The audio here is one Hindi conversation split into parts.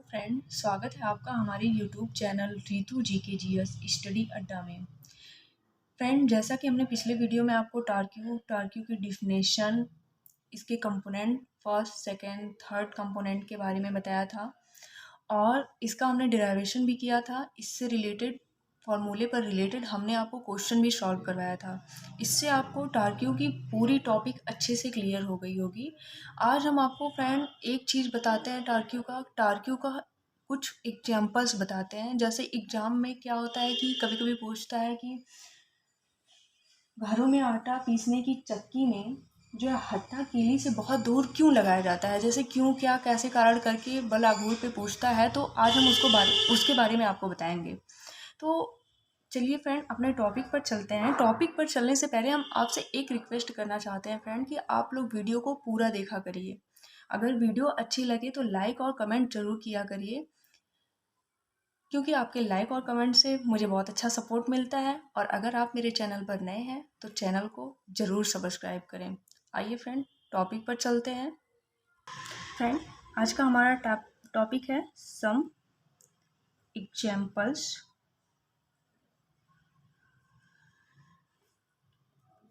फ्रेंड, स्वागत है आपका हमारे यूट्यूब चैनल रितु जी के जीएस स्टडी अड्डा में। फ्रेंड, जैसा कि हमने पिछले वीडियो में आपको टारक्यू की डिफिनेशन, इसके component first, second, third component के बारे में बताया था और इसका हमने डेरिवेशन भी किया था। इससे रिलेटेड फॉर्मूले पर रिलेटेड हमने आपको क्वेश्चन भी सॉल्व करवाया था। इससे आपको टारक्यू की पूरी टॉपिक अच्छे से क्लियर हो गई होगी। आज हम आपको फ्रेंड एक चीज़ बताते हैं टारक्यू का कुछ एग्जाम्पल्स बताते हैं। जैसे एग्ज़ाम में क्या होता है कि कभी कभी पूछता है कि घरों में आटा पीसने की चक्की में जो है हत्था कीली से बहुत दूर क्यों लगाया जाता है। जैसे क्यों, क्या, कैसे कारण करके बल आघूर पे पूछता है, तो आज हम उसके बारे में आपको बताएंगे। तो चलिए फ्रेंड, अपने टॉपिक पर चलते हैं। टॉपिक पर चलने से पहले हम आपसे एक रिक्वेस्ट करना चाहते हैं फ्रेंड कि आप लोग वीडियो को पूरा देखा करिए। अगर वीडियो अच्छी लगे तो लाइक और कमेंट जरूर किया करिए, क्योंकि आपके लाइक और कमेंट से मुझे बहुत अच्छा सपोर्ट मिलता है। और अगर आप मेरे चैनल पर नए हैं तो चैनल को ज़रूर सब्सक्राइब करें। आइए फ्रेंड, टॉपिक पर चलते हैं। फ्रेंड, आज का हमारा टॉपिक है सम एग्जाम्पल्स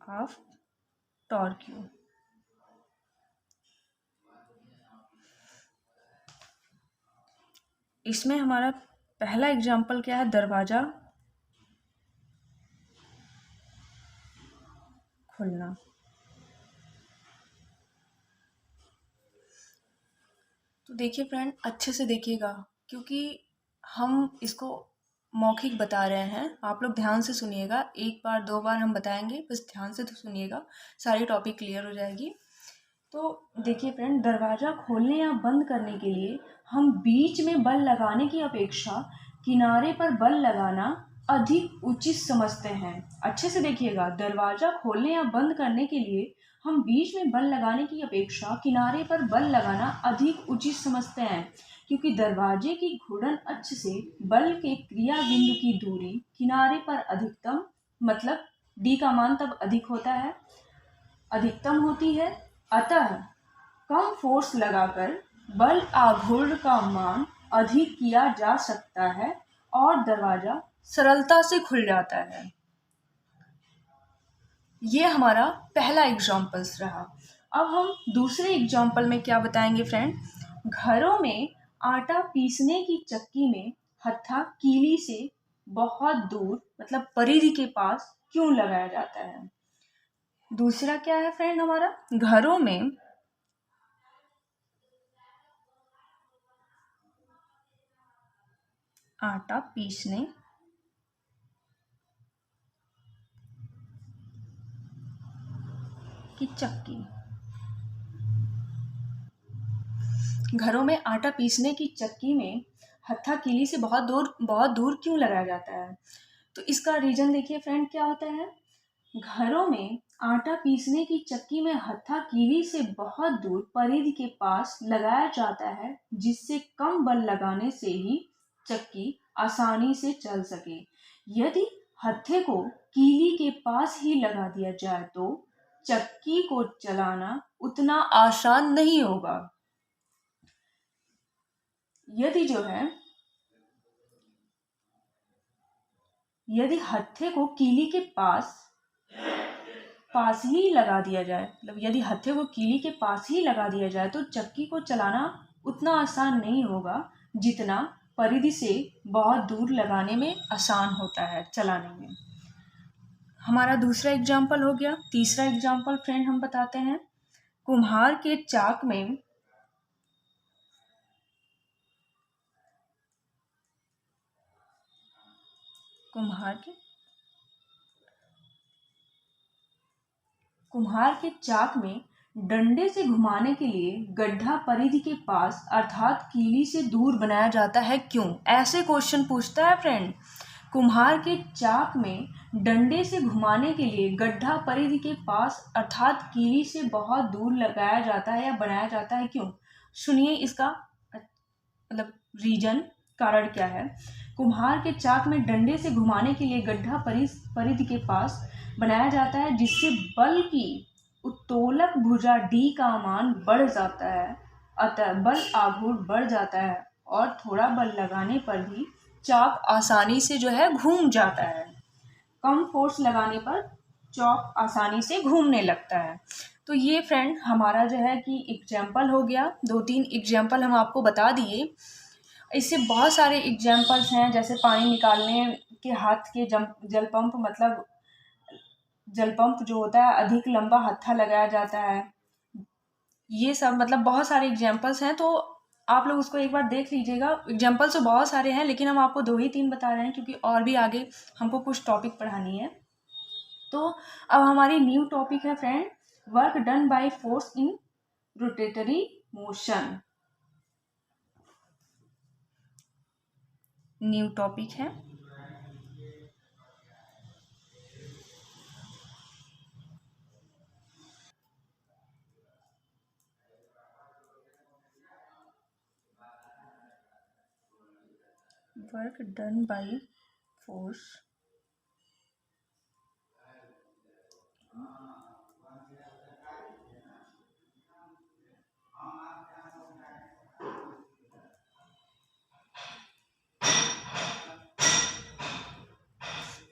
ऑफ टारक्यू। इसमें हमारा पहला एग्जाम्पल क्या है, दरवाज़ा खुलना। तो देखिए फ्रेंड, अच्छे से देखिएगा, क्योंकि हम इसको मौखिक बता रहे हैं। आप लोग ध्यान से सुनिएगा, एक बार दो बार हम बताएंगे, बस ध्यान से तो सुनिएगा, सारी टॉपिक क्लियर हो जाएगी। तो देखिए फ्रेंड, दरवाज़ा खोलने या बंद करने के लिए हम बीच में बल लगाने की अपेक्षा किनारे पर बल लगाना अधिक उचित समझते हैं। अच्छे से देखिएगा, दरवाज़ा खोलने या बंद करने के लिए हम बीच में बल लगाने की अपेक्षा किनारे पर बल लगाना अधिक उचित समझते हैं, क्योंकि दरवाजे की घूर्णन अक्ष से बल के क्रिया बिंदु की दूरी किनारे पर अधिकतम, मतलब डी का मान तब अधिक होता है, अधिकतम होती है। अतः कम फोर्स लगाकर बल आघूर्ण का मान अधिक किया जा सकता है और दरवाजा सरलता से खुल जाता है। ये हमारा पहला एग्जाम्पल्स रहा। अब हम दूसरे एग्जाम्पल में क्या बताएंगे फ्रेंड, घरों में आटा पीसने की चक्की में हत्था कीली से बहुत दूर, मतलब परिधि के पास क्यों लगाया जाता है। दूसरा क्या है फ्रेंड हमारा, घरों में आटा पीसने की चक्की, घरों में आटा पीसने की चक्की में हत्था कीली से बहुत दूर क्यों लगाया जाता है। तो इसका रीजन देखिए फ्रेंड, क्या होता है, घरों में आटा पीसने की चक्की में हत्था कीली से बहुत दूर परिधि के पास लगाया जाता है, जिससे कम बल लगाने से ही चक्की आसानी से चल सके। यदि हत्थे को कीली के पास ही लगा दिया जाए तो चक्की को चलाना उतना आसान नहीं होगा। यदि हत्थे को कीली के पास ही लगा दिया जाए, मतलब यदि हत्थे को कीली के पास ही लगा दिया जाए तो चक्की को चलाना उतना आसान नहीं होगा जितना परिधि से बहुत दूर लगाने में आसान होता है चलाने में। हमारा दूसरा एग्जाम्पल हो गया। तीसरा एग्जाम्पल फ्रेंड हम बताते हैं, कुम्हार के चाक में कुम्हार के चाक में डंडे से घुमाने के लिए गड्ढा परिधि के पास अर्थात कीली से दूर बनाया जाता है, क्यों। ऐसे क्वेश्चन पूछता है फ्रेंड। कुम्हार के चाक में डंडे से घुमाने के लिए गड्ढा परिधि के पास अर्थात कीली से बहुत दूर लगाया जाता है या बनाया जाता है, क्यों। सुनिए इसका मतलब रीजन, कारण क्या है। कुम्हार के चाक में डंडे से घुमाने के लिए गड्ढा परिधि के पास बनाया जाता है, जिससे बल की उत्तोलक भुजा डी का मान बढ़ जाता है, अतः बल आघूर्ण बढ़ जाता है और थोड़ा बल लगाने पर भी चाक आसानी से जो है घूम जाता है। कम फोर्स लगाने पर चॉक आसानी से घूमने लगता है। तो ये फ्रेंड हमारा जो है कि एग्जाम्पल हो गया, 2-3 एग्जाम्पल हम आपको बता दिए। इससे बहुत सारे एग्जाम्पल्स हैं, जैसे पानी निकालने के हाथ के जल पंप, मतलब जल पंप जो होता है अधिक लंबा हत्था लगाया जाता है। ये सब मतलब बहुत सारे एग्जाम्पल्स हैं, तो आप लोग उसको एक बार देख लीजिएगा। एग्जाम्पल्स तो बहुत सारे हैं, लेकिन हम आपको 2 ही 3 बता रहे हैं, क्योंकि और भी आगे हमको कुछ टॉपिक पढ़ानी है। तो अब हमारी न्यू टॉपिक है friend, work done by force in rotatory motion. New topic है वर्क डन बाय फोर्स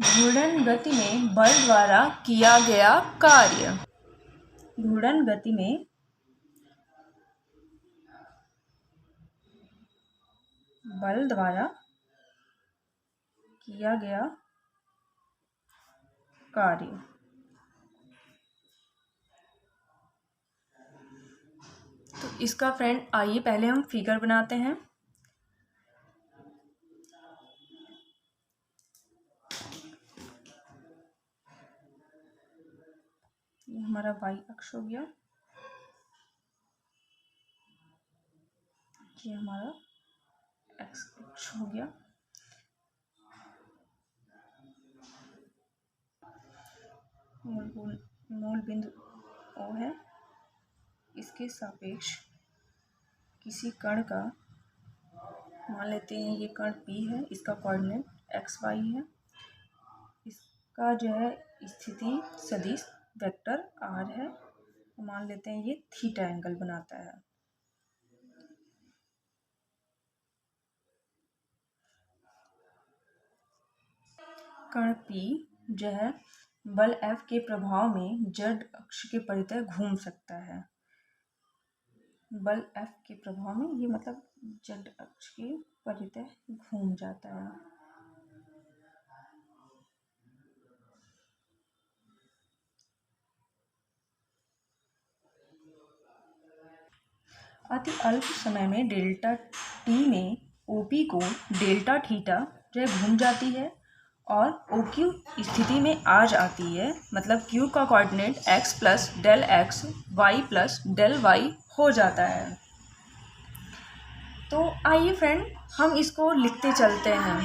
घूर्णन गति में बल द्वारा किया गया कार्य। घूर्णन गति में बल द्वारा किया गया कार्य। तो इसका फ्रेंड आइए पहले हम फिगर बनाते हैं। ये हमारा वाई अक्ष हो गया, ये हमारा एक्स अक्ष हो गया। मूल बिंदु O है, इसके सापेक्ष किसी कण का, मान लेते हैं ये कण P है, इसका कोऑर्डिनेट XY है, इसका जो है स्थिति सदिश वेक्टर R है, मान लेते हैं ये थीटा एंगल बनाता है। कण P जो है बल F के प्रभाव में z अक्ष के परितः घूम सकता है। बल F के प्रभाव में ये मतलब z अक्ष के परितः घूम जाता है। अति अल्प समय में डेल्टा t में OP को डेल्टा थीटा जो है घूम जाती है और OQ स्थिति में आ जाती है, मतलब Q का coordinate x plus del x y plus del y हो जाता है। तो आइए फ्रेंड हम इसको लिखते चलते हैं।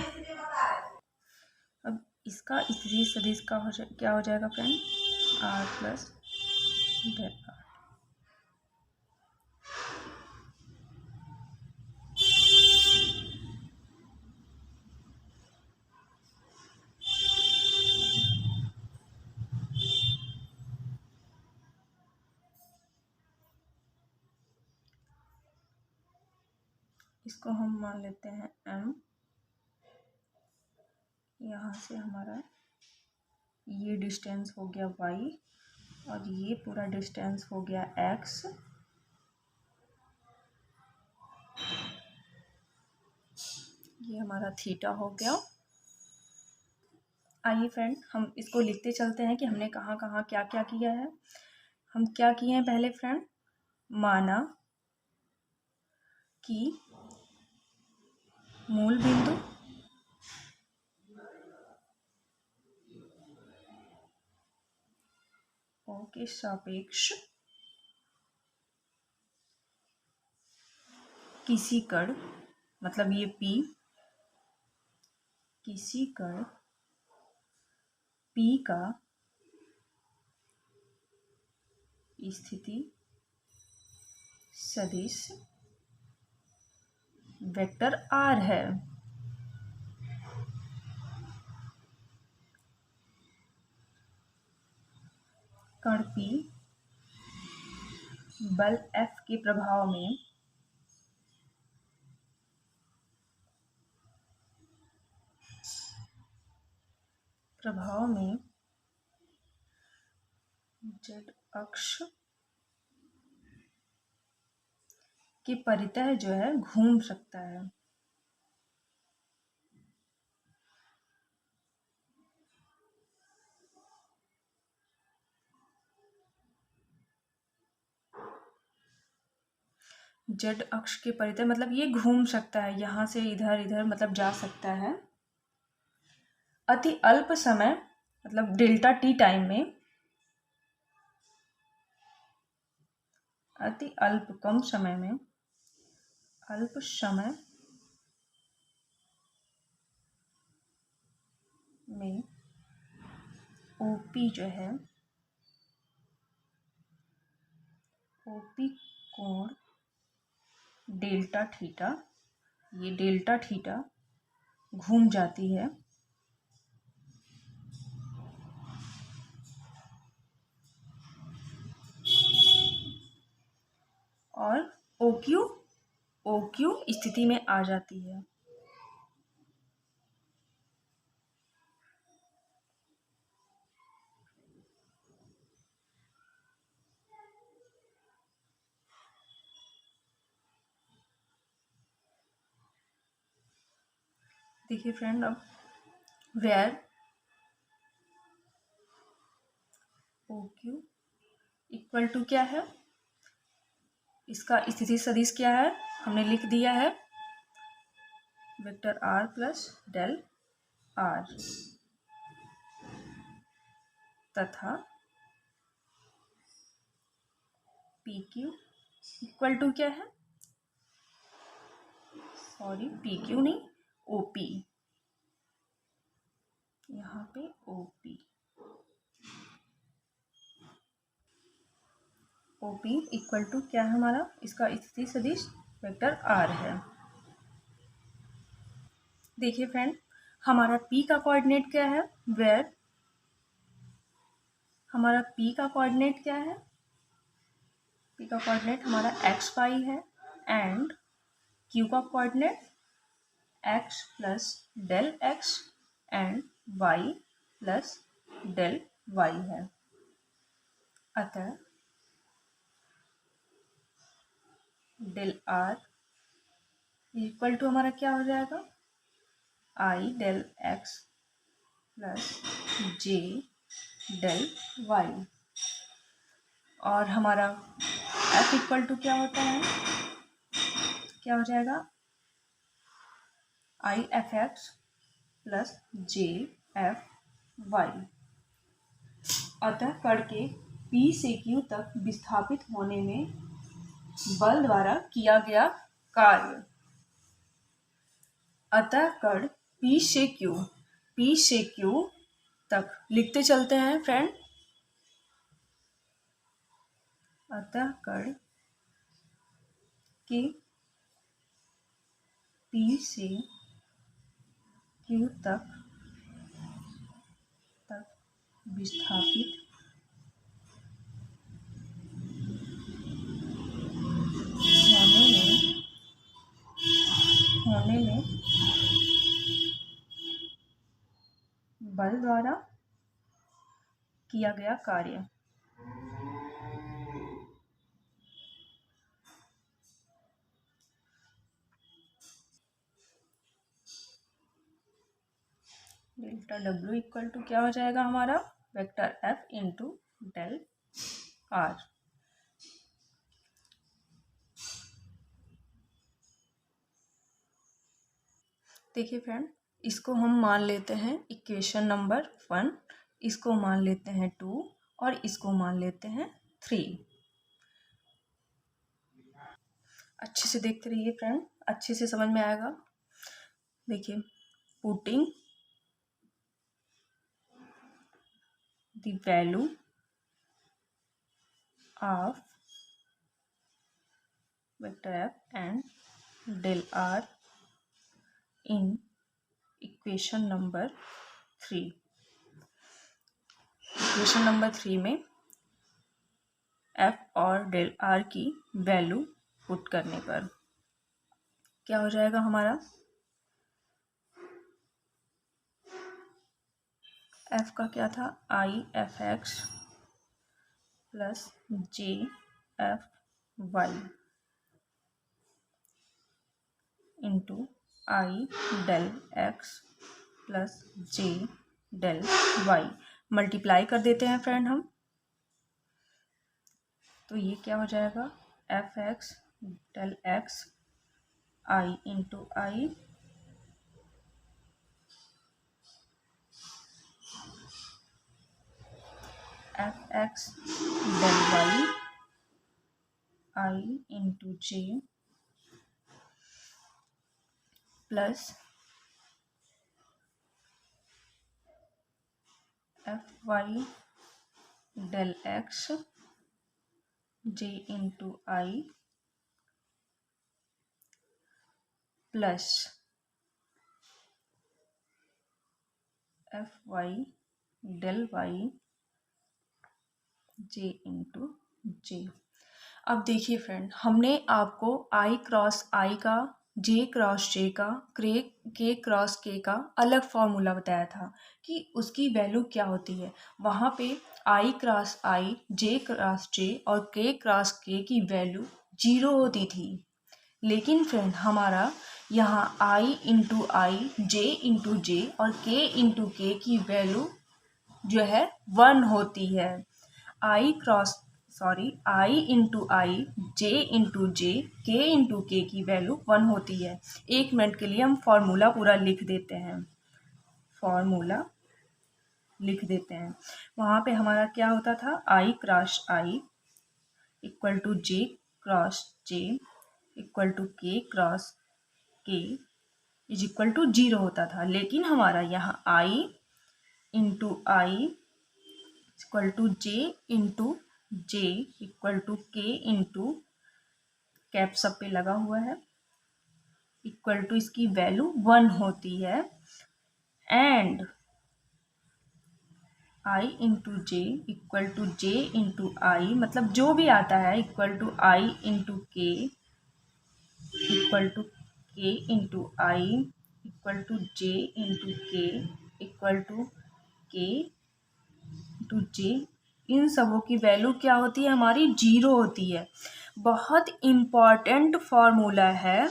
अब इसका स्थिति सदिश का क्या हो जाएगा friend, r plus del r। इसको हम मान लेते हैं m, यहाँ से हमारा ये डिस्टेंस हो गया y और ये पूरा डिस्टेंस हो गया x। ये हमारा थीटा हो गया। आइए फ्रेंड हम इसको लिखते चलते हैं कि हमने कहाँ कहाँ क्या क्या किया है। हम क्या किए हैं पहले फ्रेंड, माना कि मूल बिंदु O के सापेक्ष किसी कण, मतलब ये P, किसी कण P का स्थिति सदिश वेक्टर R है। कण P बल F के प्रभाव में प्रभाव में जेड अक्ष के परितः जो है घूम सकता है। जेड अक्ष के परितः मतलब ये घूम सकता है, यहाँ से इधर इधर मतलब जा सकता है अति अल्प समय मतलब डेल्टा टी टाइम में, अति अल्प कम समय में, अल्प समय में ओपी जो है, ओपी कोण डेल्टा थीटा, ये डेल्टा थीटा घूम जाती है और OQ स्थिति में आ जाती है। देखिए फ्रेंड, अब वेयर OQ इक्वल टू क्या है, इसका स्थिति सदिश क्या है, हमने लिख दिया है vector r plus del r, तथा PQ इक्वल टू क्या है, सॉरी PQ नहीं, OP, यहाँ पे OP इक्वल टू क्या है हमारा, इसका स्थिति सदिश वेक्टर r है। देखिए फ्रेंड, हमारा P का कोऑर्डिनेट क्या है, वेयर हमारा P का कोऑर्डिनेट क्या है, P का कोऑर्डिनेट हमारा x y है एंड Q का coordinate x plus del x and y plus del y है। अतः डेल r इक्वल टू हमारा क्या हो जाएगा, I del x plus j del y, और हमारा f इक्वल टू क्या होता है, क्या हो जाएगा, I F X plus j F Y. अतः कण के P से Q तक विस्थापित होने में बल द्वारा किया गया कार्य, अतः कण P से Q तक लिखते चलते हैं फ्रेंड, अतः कण के P से Q तक विस्थापित होने में बल द्वारा किया गया कार्य। डेल्टा W इक्वल टू क्या हो जाएगा हमारा, vector F into del R। देखिए फ्रेंड, इसको हम मान लेते हैं इक्वेशन नंबर 1, इसको मान लेते हैं 2 और इसको मान लेते हैं 3। अच्छे से देखते रहिए फ्रेंड, अच्छे से समझ में आएगा। देखिए, putting the value of vector F and del R in equation number 3। Equation number 3 में F और डेल R की वैल्यू पुट करने पर क्या हो जाएगा हमारा, एफ का क्या था, I F X plus J F Y into I del X plus J del Y. Multiply कर देते हैं फ्रेंड हम, तो ये क्या हो जाएगा, F X del X I into I F X del Y I into J plus F Y del X J into I plus F Y del Y J into J. अब देखिए फ्रेंड, हमने आपको आई क्रॉस आई का, जे क्रॉस जे का, के क्रॉस के का अलग फॉर्मूला बताया था कि उसकी वैल्यू क्या होती है। वहाँ पे आई क्रॉस आई, जे क्रॉस जे और के क्रॉस के की वैल्यू 0 होती थी। लेकिन फ्रेंड हमारा यहाँ I into I, J into जे और के इंटू के की वैल्यू जो है 1 होती है। आई इंटू आई, जे इंटू जे, के इंटू के की वैल्यू 1 होती है। 1 मिनट के लिए हम फॉर्मूला पूरा लिख देते हैं, फॉर्मूला लिख देते हैं। वहाँ पे हमारा क्या होता था, I cross I equal to J cross J equal to K cross K is equal to 0 होता था। लेकिन हमारा यहाँ I into I equal to J into J equal to K into cap सब पे लगा हुआ है इक्वल टू इसकी वैल्यू 1 होती है। And I into J equal to J into I, मतलब जो भी आता है equal to I into K equal to K into I equal to J into K equal to K into J. इन सबों की वैल्यू क्या होती है, हमारी 0 होती है। बहुत इम्पॉर्टेंट फॉर्मूला है,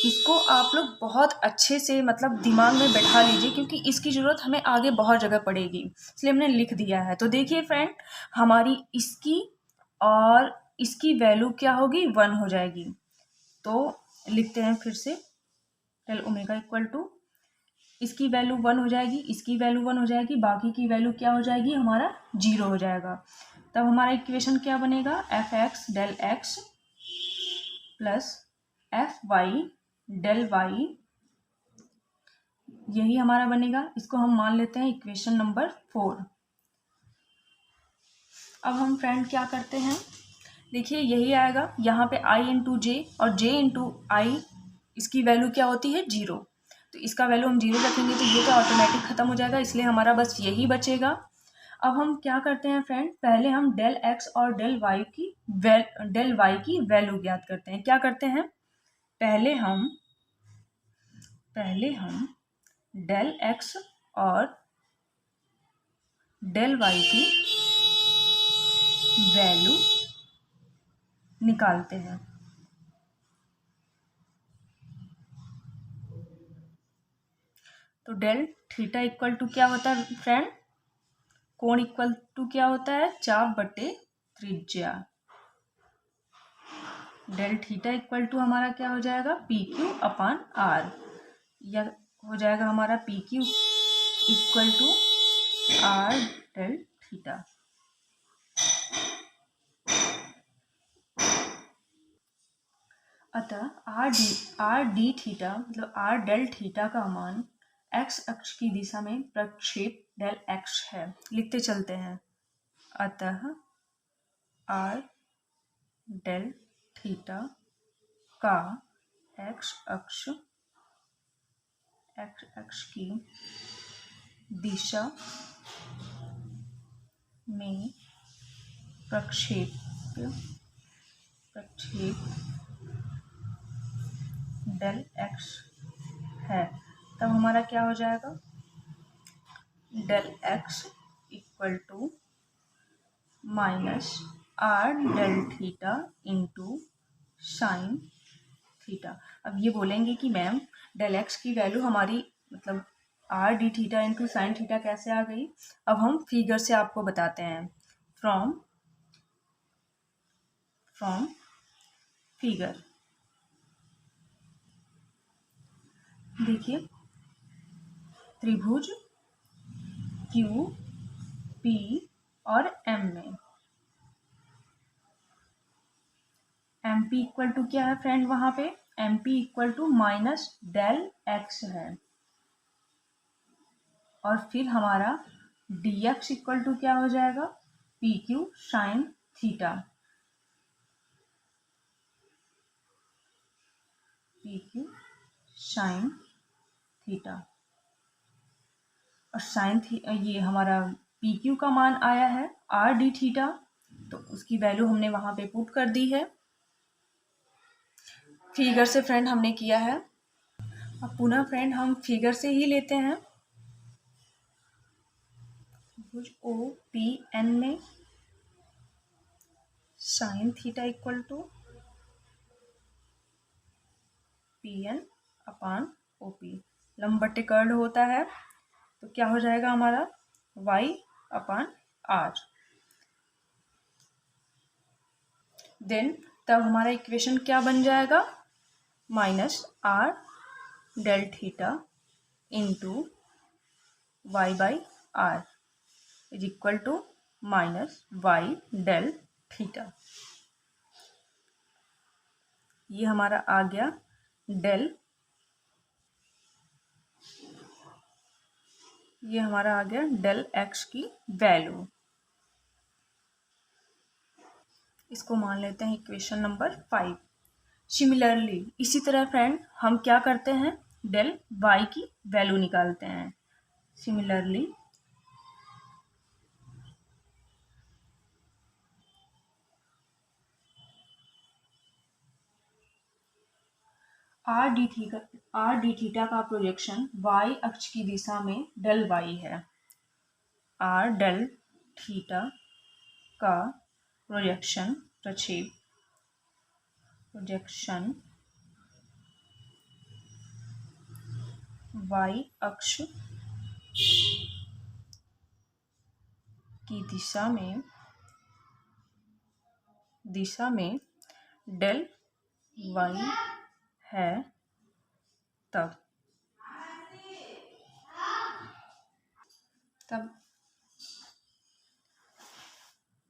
इसको आप लोग बहुत अच्छे से मतलब दिमाग में बैठा लीजिए, क्योंकि इसकी ज़रूरत हमें आगे बहुत जगह पड़ेगी, इसलिए हमने लिख दिया है। तो देखिए फ्रेंड, हमारी इसकी और इसकी वैल्यू क्या होगी, 1 हो जाएगी। तो लिखते हैं फिर से, डेल ओमेगा इक्वल टू इसकी वैल्यू 1 हो जाएगी, इसकी वैल्यू 1 हो जाएगी, बाकी की वैल्यू क्या हो जाएगी, हमारा 0 हो जाएगा। तब हमारा इक्वेशन क्या बनेगा, F X del X plus F Y del Y, यही हमारा बनेगा। इसको हम मान लेते हैं इक्वेशन नंबर 4। अब हम फ्रेंड क्या करते हैं, देखिए यही आएगा, यहाँ पे आई इंटू जे और जे इंटू आई, इसकी वैल्यू क्या होती है, 0। तो इसका वैल्यू हम 0 रखेंगे तो ये तो ऑटोमेटिक ख़त्म हो जाएगा, इसलिए हमारा बस यही बचेगा। अब हम क्या करते हैं फ्रेंड, पहले हम डेल एक्स और डेल वाई की वैल्यू ज्ञात करते हैं। क्या करते हैं, पहले हम डेल एक्स और डेल वाई की वैल्यू निकालते हैं। तो डेल थीटा इक्वल टू क्या होता है फ्रेंड, कोण इक्वल टू क्या होता है, चाप बटे त्रिज्या। डेल थीटा इक्वल टू हमारा क्या हो जाएगा, पी क्यू अपान आर, या हो जाएगा हमारा P Q equal to R del theta. अतः आर डी थीटा मतलब आर डेल थीटा का मान एक्स अक्ष की दिशा में प्रक्षेप डेल एक्स है। लिखते चलते हैं, अतः आर डेल थीटा का एक्स अक्ष की दिशा में प्रक्षेप डेल एक्स है। तब हमारा क्या हो जाएगा, del X equal to minus R del theta into sine theta. अब ये बोलेंगे कि मैम डेल एक्स की वैल्यू हमारी मतलब R D theta into sine theta कैसे आ गई। अब हम फिगर से आपको बताते हैं, फ्रॉम फिगर। देखिए त्रिभुज क्यू पी और एम में एम पी इक्वल टू क्या है फ्रेंड, वहां पे M P equal to minus del X है, और फिर हमारा डी एक्स इक्वल टू क्या हो जाएगा, P Q sine theta, P Q sine theta. और साइन ये हमारा पी क्यू का मान आया है आर डी थीटा, तो उसकी वैल्यू हमने वहां पे पुट कर दी है, फिगर से फ्रेंड हमने किया है। अब पुनः फ्रेंड हम फिगर से ही लेते हैं, भुज ओ पी एन में sine theta equal to P N upon O P, लंब बट्टे कर्ल होता है, तो क्या हो जाएगा हमारा y अपान आर। देन तब हमारा इक्वेशन क्या बन जाएगा, minus R del theta into Y by R is equal to minus Y del theta. ये हमारा आ गया डेल, ये हमारा आ गया डेल एक्स की वैल्यू। इसको मान लेते हैं इक्वेशन नंबर 5। सिमिलरली इसी तरह फ्रेंड हम क्या करते हैं, डेल वाई की वैल्यू निकालते हैं। सिमिलरली आर डी थीटा का प्रोजेक्शन वाई अक्ष की दिशा में डेल वाई है। आर डेल थीटा का प्रोजेक्शन प्रोजेक्शन वाई अक्ष की दिशा में डेल वाई है, तब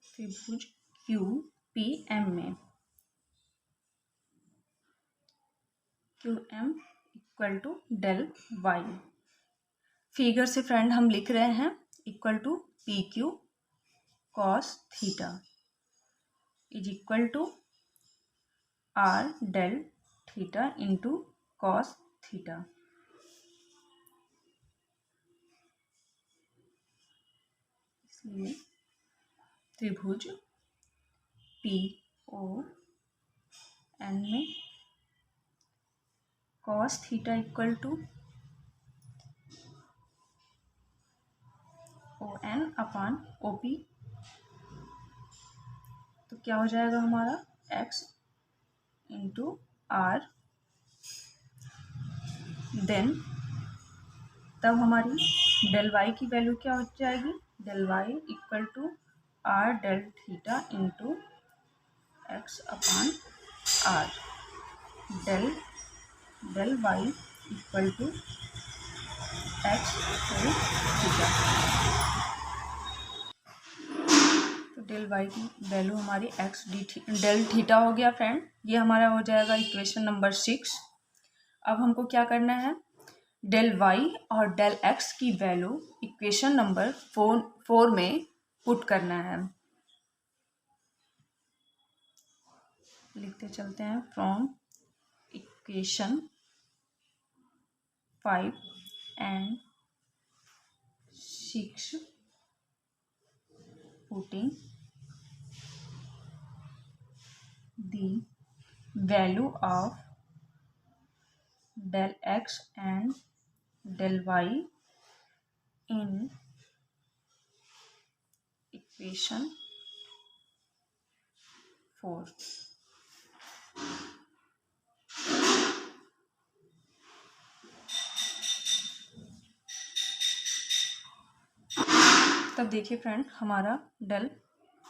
त्रिभुज क्यू पी एम में Q M equal to del Y, figure से फ्रेंड हम लिख रहे हैं equal to P Q cos theta is equal to R del theta into cos theta. इसलिए त्रिभुज पी ओ एन में cos theta equal to O N upon O P, तो क्या हो जाएगा हमारा एक्स इंटू आर। देन तब हमारी डेल वाई की वैल्यू क्या हो जाएगी, del Y equal to R del theta into X upon R. Del Y equal to X del theta, तो डेल वाई की वैल्यू हमारी एक्स डेल थीटा हो गया फ्रेंड। ये हमारा हो जाएगा इक्वेशन नंबर 6। अब हमको क्या करना है, डेल वाई और डेल एक्स की वैल्यू इक्वेशन नंबर 4 में पुट करना है। लिखते चलते हैं, from equation 5 and 6 putting the value of del x and del y in equation 4। तब देखिए फ्रेंड हमारा डेल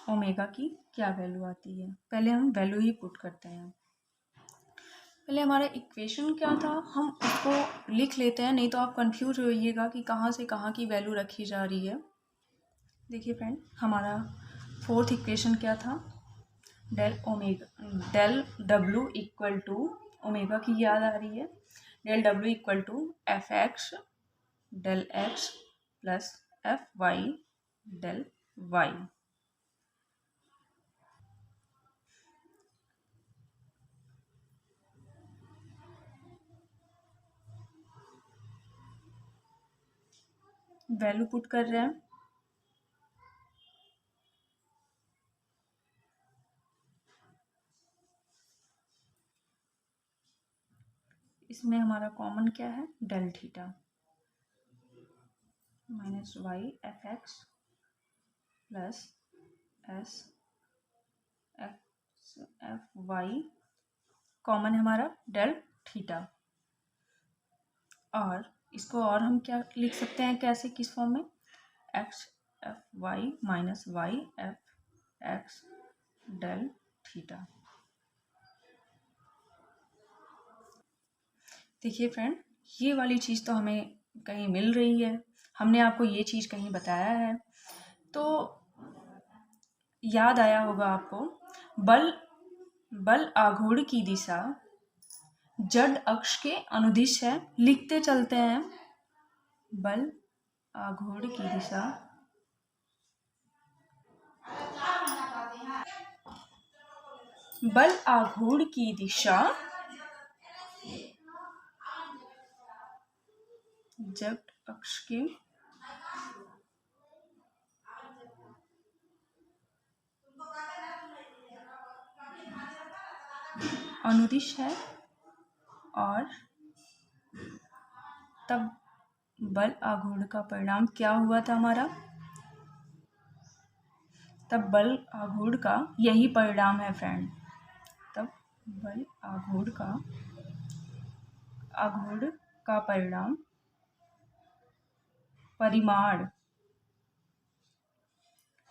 ओमेगा की क्या वैल्यू आती है। पहले हम वैल्यू ही पुट करते हैं। पहले हमारा इक्वेशन क्या था हम उसको लिख लेते हैं, नहीं तो आप कंफ्यूज होइएगा कि कहाँ से कहाँ की वैल्यू रखी जा रही है। देखिए फ्रेंड हमारा फोर्थ इक्वेशन क्या था, del W equal to omega की याद आ रही है, del W equal to F X del X plus F Y del Y. Value put कर रहे हैं। इसमें हमारा कॉमन क्या है, del theta minus Y F X plus S F Y, common हमारा डेल थीटा। और इसको और हम क्या लिख सकते हैं, कैसे, किस फॉर्म में, X F Y minus Y F X del theta. देखिए फ्रेंड ये वाली चीज़ तो हमें कहीं मिल रही है, हमने आपको ये चीज़ कहीं बताया है, तो याद आया होगा आपको, बल बल आघूर्ण की दिशा जड अक्ष के अनुदिश है। लिखते चलते हैं, बल आघूर्ण की दिशा बल आघूर्ण की दिशा जड अक्ष के अनुदिश है, और तब बल आघूर्ण का परिणाम क्या हुआ था हमारा, तब बल आघूर्ण का यही परिणाम है फ्रेंड। तब बल आघूर्ण का परिणाम परिमाण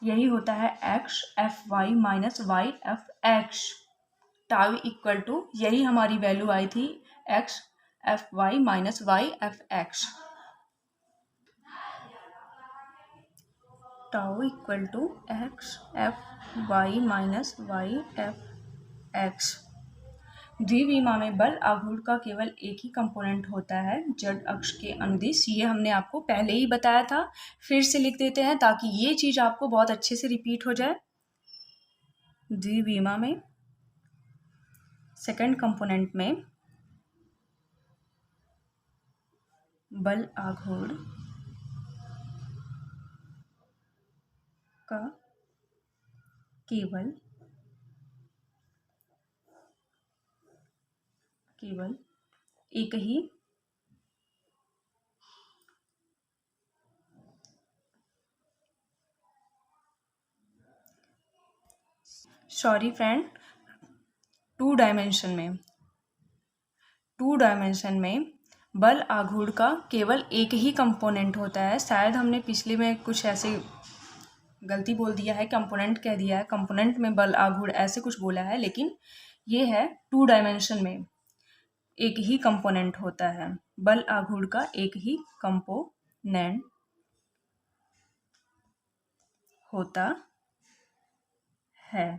यही होता है X F Y minus Y F X. Tau equal to यही हमारी वैल्यू आई थी, X F Y minus Y F X. Tau equal to X F Y minus Y F X. द्विविमा में बल आघूर्ण का केवल एक ही कंपोनेंट होता है, जड अक्ष के अनुदिश। ये हमने आपको पहले ही बताया था, फिर से लिख देते हैं ताकि ये चीज आपको बहुत अच्छे से रिपीट हो जाए। द्विविमा में सेकंड कंपोनेंट में बल आघूर्ण का केवल एक ही सॉरी फ्रेंड टू डायमेंशन में बल आघूर्ण का केवल एक ही कंपोनेंट होता है। शायद हमने पिछले में कुछ ऐसे गलती बोल दिया है, कंपोनेंट कह दिया है, कंपोनेंट में बल आघूर्ण ऐसे कुछ बोला है, लेकिन ये है टू डायमेंशन में एक ही कंपोनेंट होता है, बल आघूर्ण का एक ही कंपोनेंट होता है।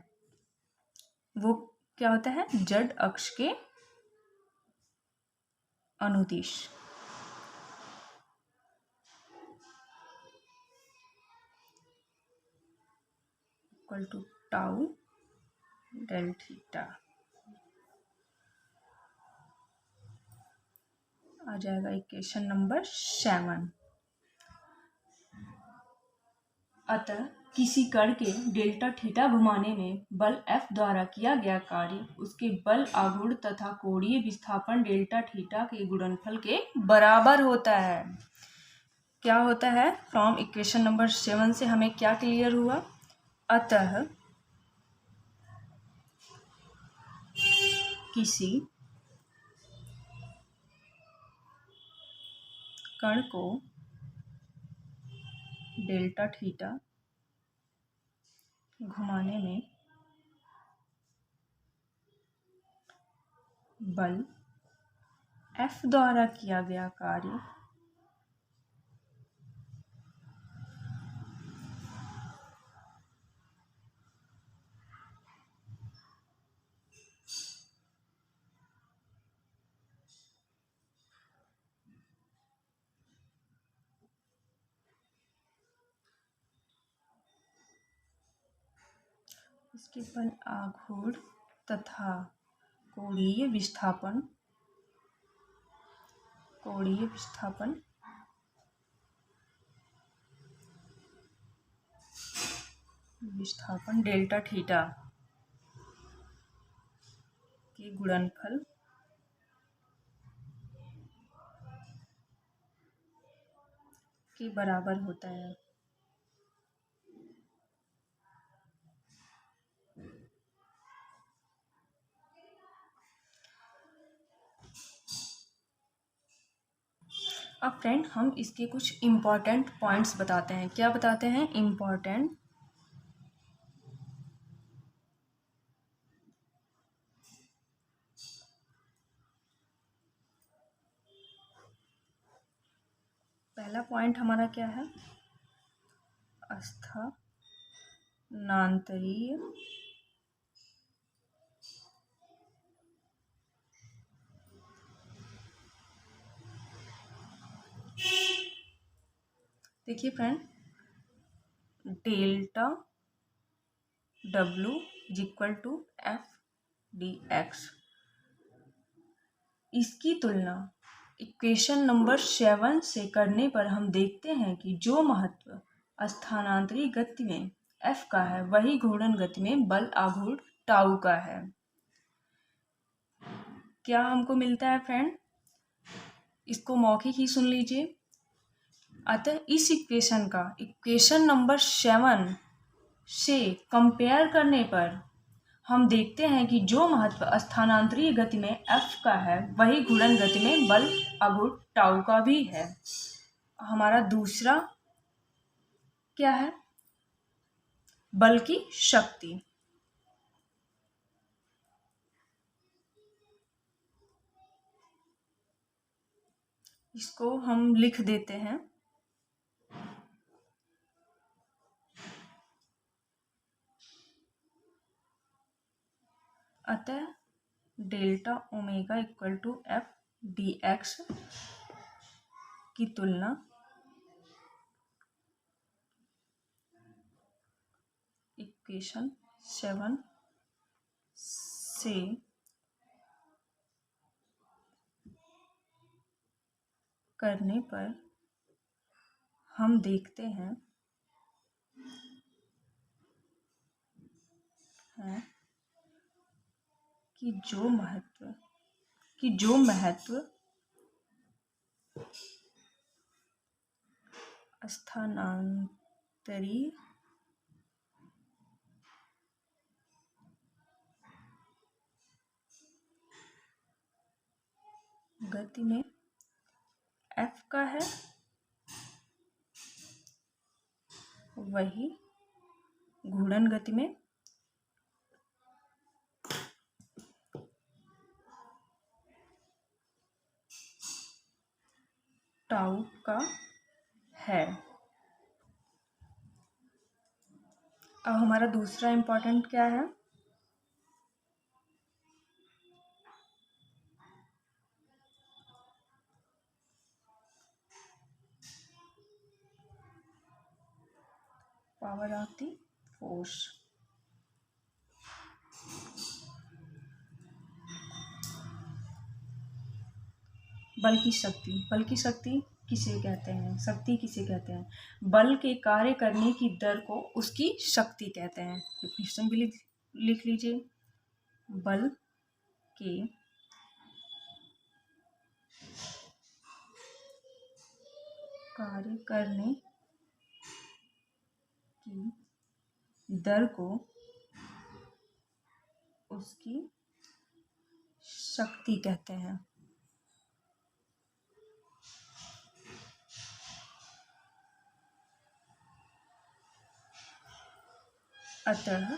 वो क्या होता है, जड अक्ष के अनुदिश। Equal to tau del theta आ जाएगा इक्वेशन नंबर 7। अतः किसी कण के डेल्टा थीटा घुमाने में बल F द्वारा किया गया कार्य उसके बल आघूर्ण तथा कोणीय विस्थापन डेल्टा थीटा के गुणनफल के बराबर होता है। क्या होता है? फ्रॉम इक्वेशन नंबर 7 से हमें क्या क्लियर हुआ? अतः किसी कण को डेल्टा थीटा घुमाने में बल F द्वारा किया गया कार्य उसके बल आघूर्ण तथा कोणीय विस्थापन डेल्टा थीटा के गुणनफल के बराबर होता है। अब फ्रेंड हम इसके कुछ इम्पॉर्टेंट पॉइंट्स बताते हैं। क्या बताते हैं? इम्पॉर्टेंट पहला पॉइंट हमारा क्या है? स्थानांतरीय देखिए friend, delta W is equal to F/dx। इसकी तुलना इक्वेशन नंबर 7 से करने पर हम देखते हैं कि जो महत्व स्थानांतरित गति में F का है वही घूर्णन गति में बल आघूर्ण टाउ का है। क्या हमको मिलता है फ्रेंड? इसको मौखिक ही सुन लीजिए। अतः इस इक्वेशन नंबर 7 से कंपेयर करने पर हम देखते हैं कि जो महत्व स्थानांतरित गति में F का है वही घूर्णन गति में बल आघूर्ण टाउ का भी है। हमारा दूसरा क्या है? बल की शक्ति। इसको हम लिख देते हैं। अतः delta omega equal to F/dx की तुलना इक्वेशन 7 से करने पर हम देखते हैं कि जो महत्व स्थानांतरित गति में F का है वही घूर्णन गति में टाउ का है। अब हमारा दूसरा इम्पोर्टेंट क्या है? Power of the force. बल की शक्ति किसे कहते हैं, शक्ति किसे कहते हैं? बल के कार्य करने की दर को उसकी शक्ति कहते हैं। डेफिनेशन भी लिख लीजिए। बल के कार्य करने की दर को उसकी शक्ति कहते हैं। अतः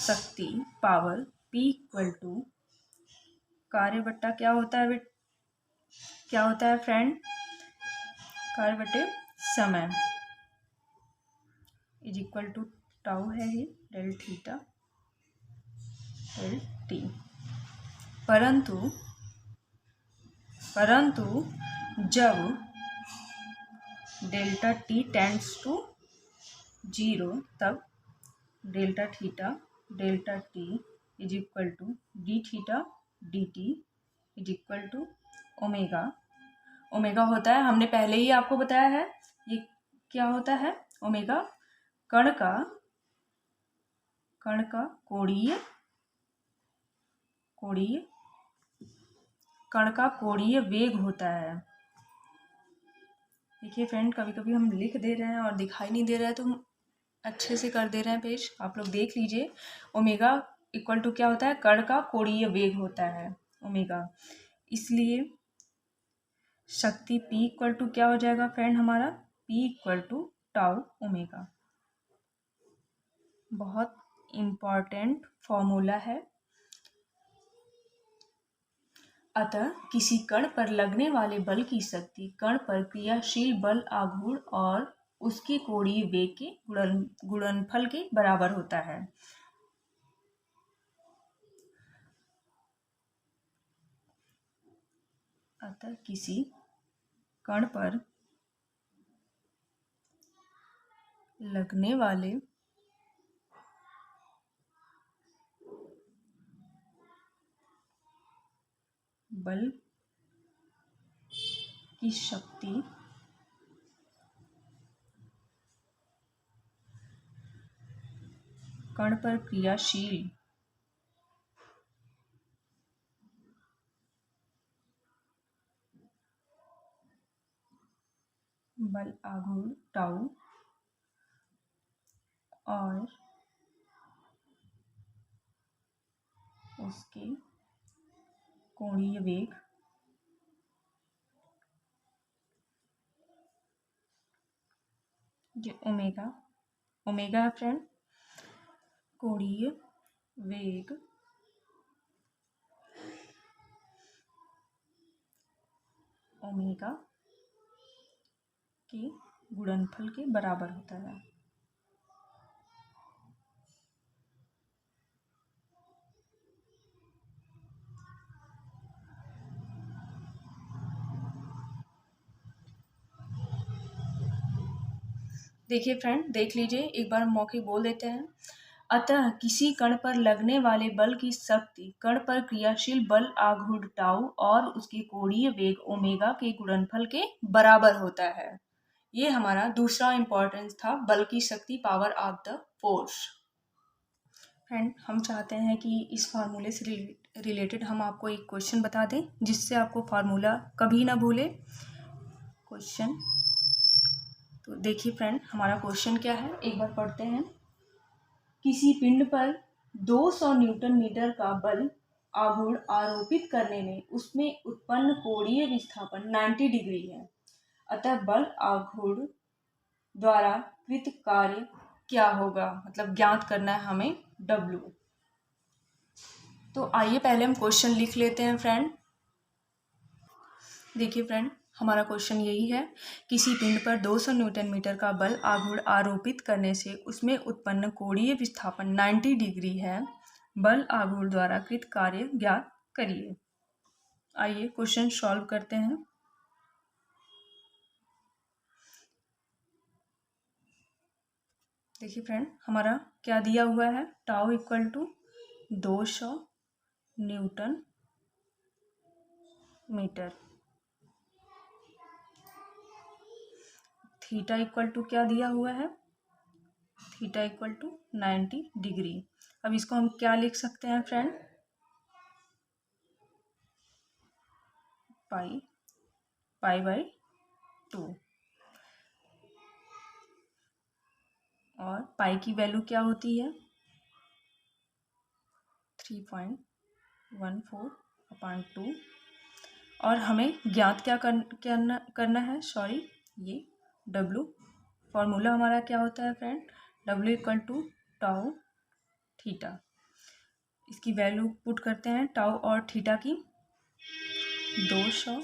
शक्ति पावर P इक्वल टू कार्य बट्टा क्या होता है क्या होता है फ्रेंड? कार्य बटे समय इज इक्वल टू टाउ है ही डेल थीटा डेल टी। परंतु जब डेल्टा टी टेंड्स टू 0 तब delta theta delta T is equal to D theta D T is equal to omega. Omega होता है, हमने पहले ही आपको बताया है, ये क्या होता है? ओमेगा कण का कोणीय कण का कोणीय वेग होता है। देखिए फ्रेंड, कभी कभी हम लिख दे रहे हैं और दिखाई नहीं दे रहा है, तो हम अच्छे से कर दे रहे हैं पेश, आप लोग देख लीजिए। ओमेगा इक्वल टू क्या होता है? कण का कोणीय वेग होता है ओमेगा। इसलिए शक्ति P इक्वल टू क्या हो जाएगा फ्रेंड हमारा? P equal to tau omega. बहुत इम्पॉर्टेंट फॉर्मूला है। अतः किसी कण पर लगने वाले बल की शक्ति कण पर क्रियाशील बल आघूर्ण और उसके कोणीय वेग के गुणनफल के बराबर होता है। अतः किसी कण पर लगने वाले बल की शक्ति कण पर क्रियाशील बल आघूर्ण टाउ और उसके कोणीय वेग जो ओमेगा है फ्रेंड, कोणीय वेग ओमेगा के गुणनफल के बराबर होता है। देखिए फ्रेंड, देख लीजिए, एक बार मौखिक बोल देते हैं। अतः किसी कण पर लगने वाले बल की शक्ति कण पर क्रियाशील बल आघूर्ण टाउ और उसके कोणीय वेग ओमेगा के गुणनफल के बराबर होता है। ये हमारा दूसरा इंपॉर्टेंस था, बल की शक्ति, power of the force. Friend, हम चाहते हैं कि इस फार्मूले से रिलेटेड हम आपको एक क्वेश्चन बता दें, जिससे आपको फार्मूला कभी ना भूले। क्वेश्चन तो देखिए फ्रेंड, हमारा क्वेश्चन क्या है, एक बार पढ़ते हैं। किसी पिंड पर 200 न्यूटन मीटर का बल आघूर्ण आरोपित करने में उसमें उत्पन्न कोणीय विस्थापन 90 डिग्री है। अतः बल आघूर्ण द्वारा कृत कार्य क्या होगा? मतलब ज्ञात करना है हमें W। तो आइए पहले हम क्वेश्चन लिख लेते हैं फ्रेंड। देखिए फ्रेंड, हमारा क्वेश्चन यही है। किसी पिंड पर 200 न्यूटन मीटर का बल आघूर्ण आरोपित करने से उसमें उत्पन्न कोणीय विस्थापन 90 डिग्री है। बल आघूर्ण द्वारा कृत कार्य ज्ञात करिए। आइए क्वेश्चन सॉल्व करते हैं। देखिए फ्रेंड, हमारा क्या दिया हुआ है? Tau equal to 200 newton metre. Theta equal to क्या दिया हुआ है, थीटा इक्वल टू 90 डिग्री। अब इसको हम क्या लिख सकते हैं फ्रेंड, पाई/2। और पाई की वैल्यू क्या होती है, 3.14/2। और हमें ज्ञात क्या करना है, सॉरी, ये W फॉर्मूला हमारा क्या होता है friend, W equal to tau theta. इसकी वैल्यू पुट करते हैं, टाउ और थीटा की, 200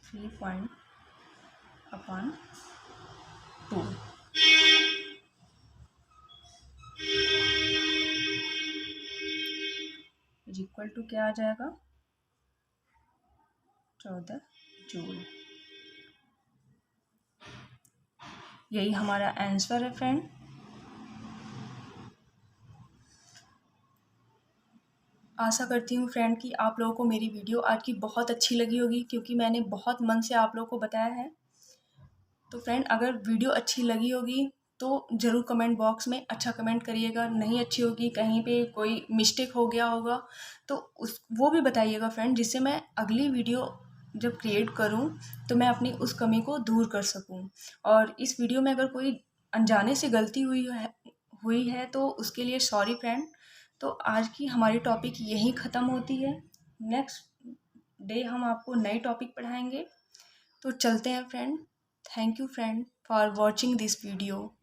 3./2 इज इक्वल टू क्या आ जाएगा, 14 जूल। यही हमारा आंसर है फ्रेंड। आशा करती हूँ फ्रेंड कि आप लोगों को मेरी वीडियो आज की बहुत अच्छी लगी होगी, क्योंकि मैंने बहुत मन से आप लोगों को बताया है। तो फ्रेंड, अगर वीडियो अच्छी लगी होगी तो ज़रूर कमेंट बॉक्स में अच्छा कमेंट करिएगा। नहीं अच्छी होगी, कहीं पे कोई मिस्टेक हो गया होगा तो वो भी बताइएगा फ्रेंड, जिससे मैं अगली वीडियो जब क्रिएट करूं तो मैं अपनी उस कमी को दूर कर सकूं। और इस वीडियो में अगर कोई अनजाने से गलती हुई है तो उसके लिए सॉरी फ्रेंड। तो आज की हमारी टॉपिक यहीं ख़त्म होती है। नेक्स्ट डे हम आपको नई टॉपिक पढ़ाएंगे। तो चलते हैं friend. Thank you friend for watching this video.